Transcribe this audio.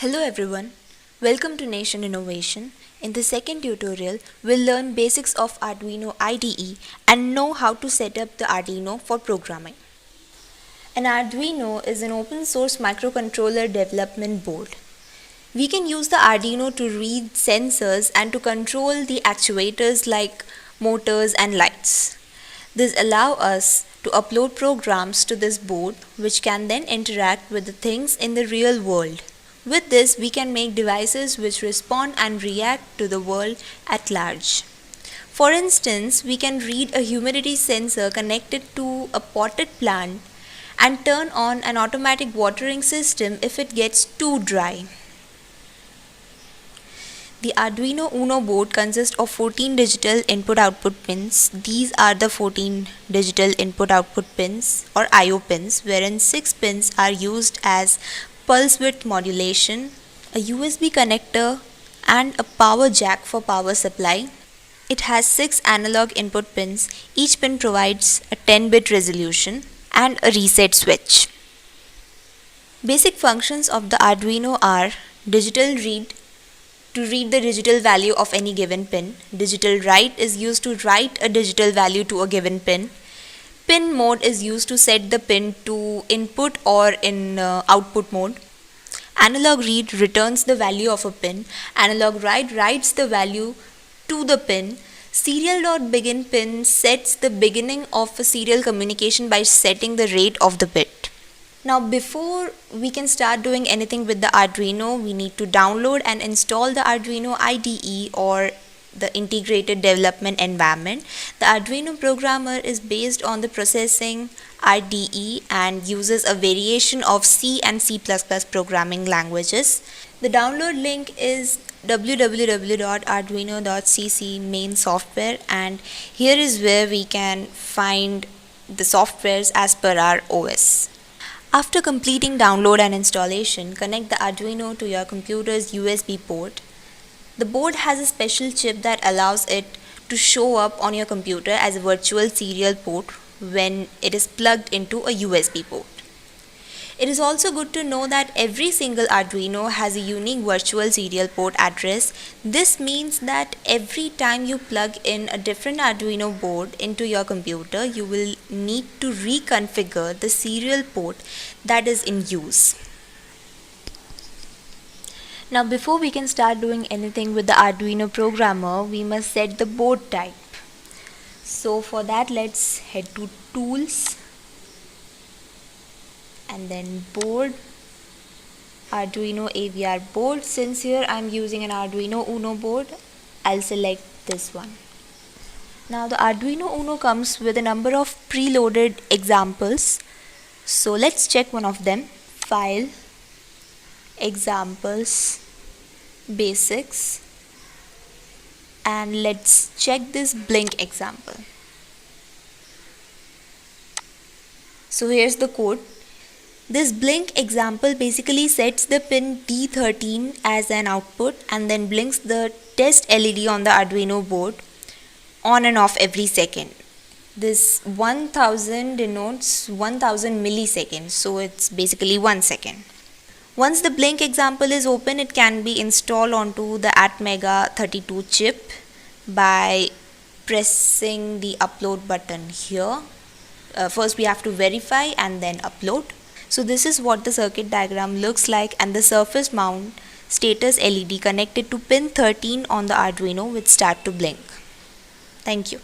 Hello everyone, welcome to Nation Innovation. In the second tutorial, we'll learn basics of Arduino IDE and know how to set up the Arduino for programming. An Arduino is an open source microcontroller development board. We can use the Arduino to read sensors and to control the actuators like motors and lights. This allows us to upload programs to this board which can then interact with the things in the real world. With this, we can make devices which respond and react to the world at large. For instance, we can read a humidity sensor connected to a potted plant and turn on an automatic watering system if it gets too dry. The Arduino Uno board consists of 14 digital input-output pins. These are the 14 digital input-output pins or I/O pins, wherein 6 pins are used as pulse width modulation, a USB connector, and a power jack for power supply. It has 6 analog input pins. Each pin provides a 10-bit resolution and a reset switch. Basic functions of the Arduino are digital read to read the digital value of any given pin. Digital write is used to write a digital value to a given pin. Pin mode is used to set the pin to input or in output mode. Analog read returns the value of a pin. Analog write writes the value to the pin. Serial.begin pin sets the beginning of a serial communication by setting the rate of the bit. Now before we can start doing anything with the Arduino, we need to download and install the Arduino IDE or the integrated development environment. The Arduino programmer is based on the processing IDE and uses a variation of C and C++ programming languages. The download link is www.arduino.cc main software, and here is where we can find the softwares as per our OS. After completing download and installation, connect the Arduino to your computer's USB port. The board has a special chip that allows it to show up on your computer as a virtual serial port when it is plugged into a USB port. It is also good to know that every single Arduino has a unique virtual serial port address. This means that every time you plug in a different Arduino board into your computer, you will need to reconfigure the serial port that is in use. Now before we can start doing anything with the Arduino programmer, we must set the board type. So for that, let's head to Tools and then Board, Arduino AVR board. Since here I'm using an Arduino Uno board, I'll select this one. Now the Arduino Uno comes with a number of preloaded examples. So let's check one of them. File, Examples, Basics, and let's check this blink example. So here's the code. This blink example basically sets the pin D13 as an output and then blinks the test LED on the Arduino board on and off every second. This 1000 denotes 1000 milliseconds, so it's basically 1 second. Once the blink example is open, it can be installed onto the Atmega 32 chip by pressing the upload button here. First we have to verify and then upload. So this is what the circuit diagram looks like, and the surface mount status LED connected to pin 13 on the Arduino will start to blink. Thank you.